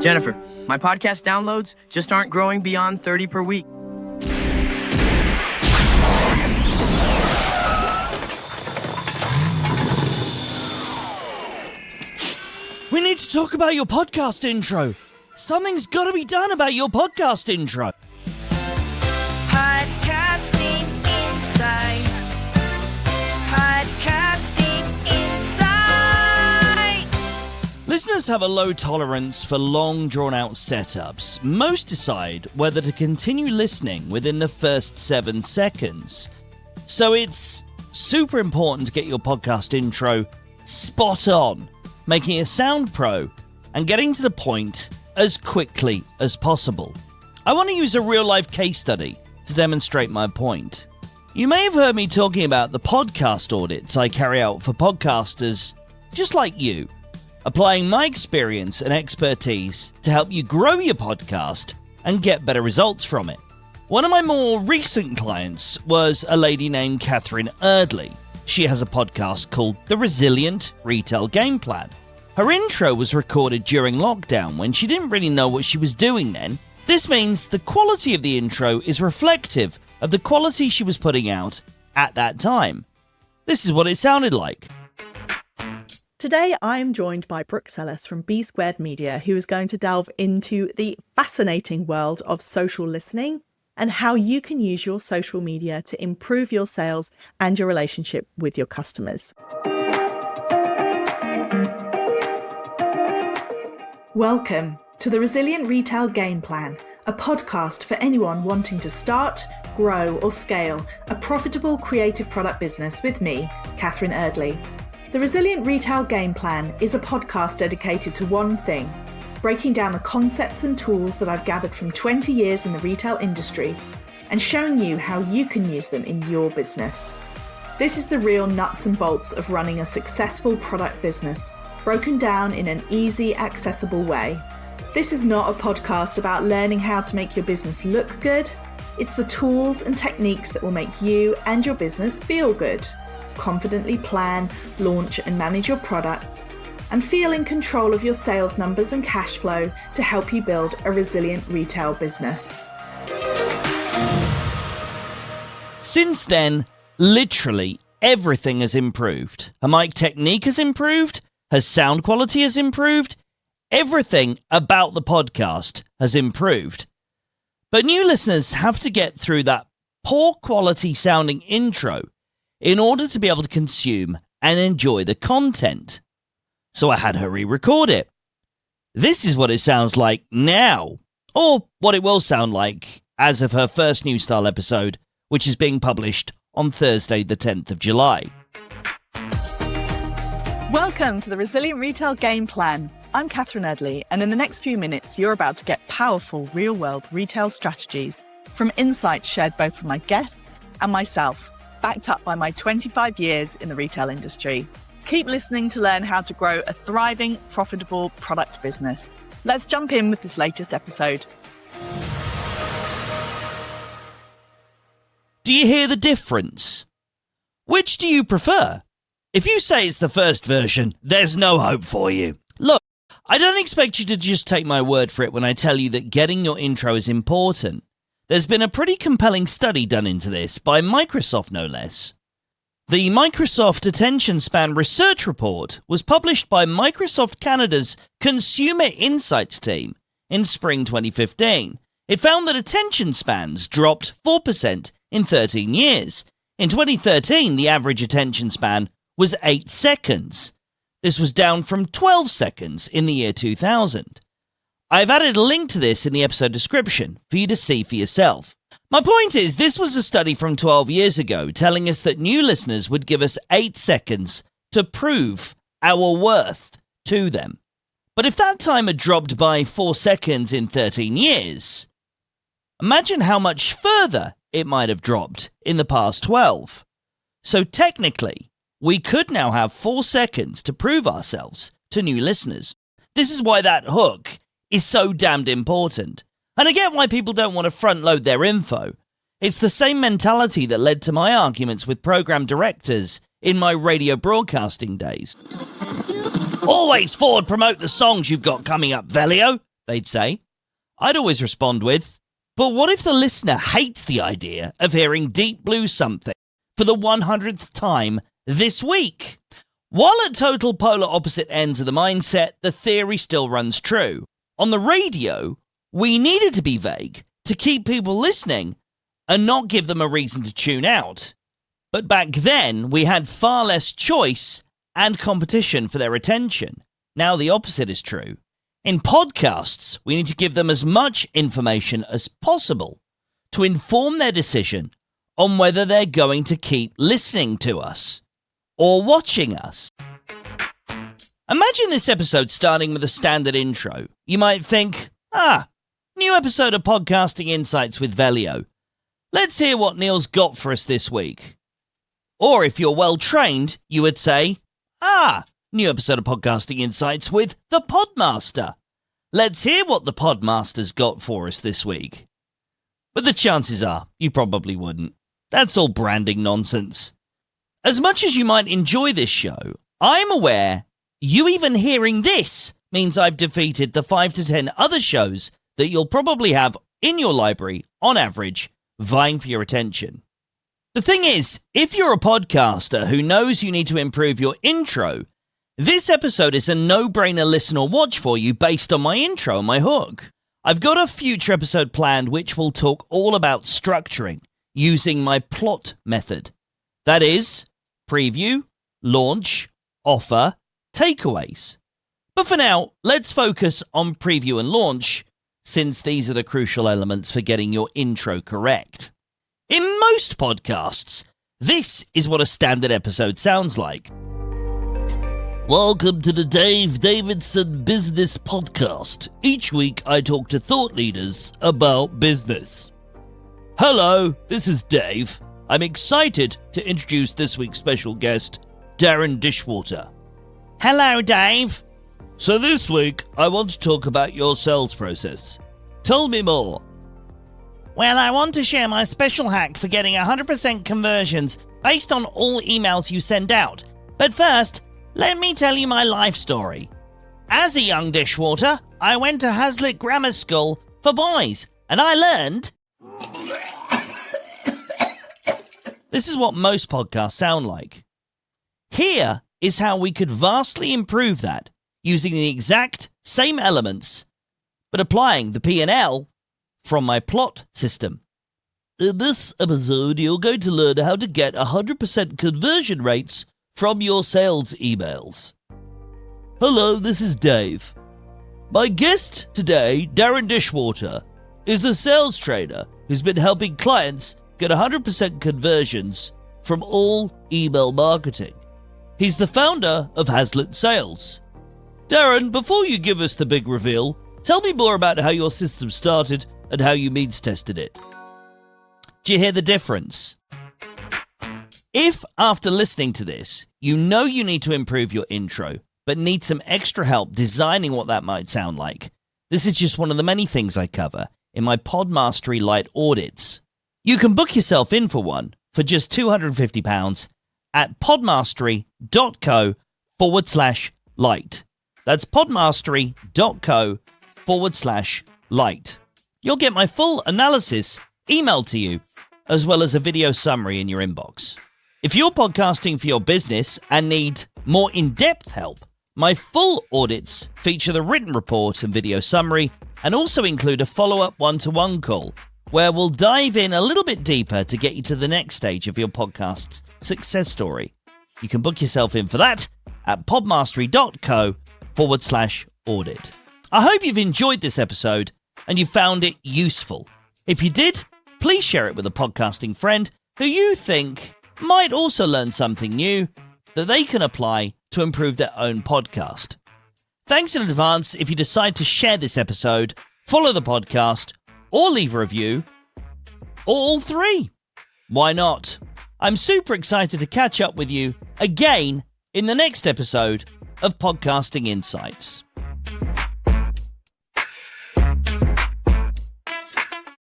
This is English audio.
Jennifer, my podcast downloads just aren't growing beyond 30 per week. We need to talk about your podcast intro. Something's got to be done about your podcast intro. Podcasting Insight. Podcasting Insight. Listeners have a low tolerance for long, drawn-out setups. Most decide whether to continue listening within the first 7 seconds. So it's super important to get your podcast intro spot on, making it sound pro, and getting to the point as quickly as possible. I want to use a real-life case study to demonstrate my point. You may have heard me talking about the podcast audits I carry out for podcasters just like you, applying my experience and expertise to help you grow your podcast and get better results from it. One of my more recent clients was a lady named Catherine Erdley. She has a podcast called The Resilient Retail Game Plan. Her intro was recorded during lockdown when she didn't really know what she was doing then. This means the quality of the intro is reflective of the quality she was putting out at that time. This is what it sounded like. Today, I am joined by Brooke Sellis from B Squared Media, who is going to delve into the fascinating world of social listening and how you can use your social media to improve your sales and your relationship with your customers. Welcome to the Resilient Retail Game Plan, a podcast for anyone wanting to start, grow or scale a profitable creative product business with me, Catherine Erdley. The Resilient Retail Game Plan is a podcast dedicated to one thing, breaking down the concepts and tools that I've gathered from 20 years in the retail industry and showing you how you can use them in your business. This is the real nuts and bolts of running a successful product business, broken down in an easy, accessible way. This is not a podcast about learning how to make your business look good. It's the tools and techniques that will make you and your business feel good. Confidently plan, launch and manage your products, and feel in control of your sales numbers and cash flow to help you build a resilient retail business. Since then, literally everything has improved. Her mic technique has improved. Her sound quality has improved. Everything about the podcast has improved. But new listeners have to get through that poor quality sounding intro in order to be able to consume and enjoy the content. So I had her re-record it. This is what it sounds like now, or what it will sound like as of her first New Style episode, which is being published on Thursday the 10th of July. Welcome to the Resilient Retail Game Plan. I'm Catherine Erdley, and in the next few minutes, you're about to get powerful real-world retail strategies from insights shared both from my guests and myself, backed up by my 25 years in the retail industry. Keep listening to learn how to grow a thriving, profitable product business. Let's jump in with this latest episode. Do you hear the difference? Which do you prefer? If you say it's the first version, there's no hope for you. Look, I don't expect you to just take my word for it when I tell you that getting your intro is important. There's been a pretty compelling study done into this by Microsoft, no less. The Microsoft Attention Span Research Report was published by Microsoft Canada's Consumer Insights team in spring 2015. It found that attention spans dropped 4% in 13 years. In 2013, the average attention span was 8 seconds. This was down from 12 seconds in the year 2000. I've added a link to this in the episode description for you to see for yourself. My point is, this was a study from 12 years ago telling us that new listeners would give us 8 seconds to prove our worth to them. But if that time had dropped by 4 seconds in 13 years, imagine how much further it might have dropped in the past 12. So technically, we could now have 4 seconds to prove ourselves to new listeners. This is why that hook is so damned important. And I get why people don't want to front load their info. It's the same mentality that led to my arguments with program directors in my radio broadcasting days. Always forward promote the songs you've got coming up, Velio. they'd say. I'd always respond with, but what if the listener hates the idea of hearing Deep Blue Something for the 100th time this week? While at total polar opposite ends of the mindset, the theory still runs true. On the radio, we needed to be vague to keep people listening and not give them a reason to tune out. But back then, we had far less choice and competition for their attention. Now the opposite is true. In podcasts, we need to give them as much information as possible to inform their decision on whether they're going to keep listening to us or watching us. Imagine this episode starting with a standard intro. You might think, new episode of Podcasting Insights with Velio. Let's hear what Neal's got for us this week. Or if you're well trained, you would say, new episode of Podcasting Insights with the Podmaster. Let's hear what the Podmaster's got for us this week. But the chances are, you probably wouldn't. That's all branding nonsense. As much as you might enjoy this show, I'm aware you even hearing this means I've defeated the 5 to 10 other shows that you'll probably have in your library, on average, vying for your attention. The thing is, if you're a podcaster who knows you need to improve your intro, this episode is a no-brainer listen or watch for you based on my intro and my hook. I've got a future episode planned which will talk all about structuring using my P.L.O.T method. That is, preview, launch, offer, takeaways. But for now, let's focus on preview and launch, since these are the crucial elements for getting your intro correct. In most podcasts, this is what a standard episode sounds like. Welcome to the Dave Davidson Business Podcast. Each week I talk to thought leaders about business. Hello, this is Dave. I'm excited to introduce this week's special guest, Darren Dishwater. Hello, Dave. So this week I want to talk about your sales process. Tell me more. Well, I want to share my special hack for getting 100% conversions based on all emails you send out. But first, let me tell you my life story. As a young dishwater, I went to Hazlitt Grammar School for boys, and I learned... This is what most podcasts sound like. Here is how we could vastly improve that using the exact same elements, but applying the P&L from my P.L.O.T system. In this episode, you're going to learn how to get 100% conversion rates from your sales emails. Hello, this is Dave. My guest today, Darren Dishwater, is a sales trainer who's been helping clients get 100% conversions from all email marketing. He's the founder of Hazlitt Sales. Darren, before you give us the big reveal, tell me more about how your system started and how you means tested it. Do you hear the difference? If, after listening to this, you know you need to improve your intro, but need some extra help designing what that might sound like, this is just one of the many things I cover in my Podmastery Lite audits. You can book yourself in for one for just £250 at podmastery.co/lite. That's podmastery.co/lite. You'll get my full analysis emailed to you, as well as a video summary in your inbox. If you're podcasting for your business and need more in-depth help, my full audits feature the written report and video summary, and also include a follow-up one-to-one call, where we'll dive in a little bit deeper to get you to the next stage of your podcast's success story. You can book yourself in for that at podmastery.co/audit. I hope you've enjoyed this episode and you found it useful. If you did, please share it with a podcasting friend who you think might also learn something new that they can apply to improve their own podcast. Thanks in advance if you decide to share this episode, follow the podcast, or leave a review, or all three. Why not? I'm super excited to catch up with you again in the next episode of Podcasting Insights.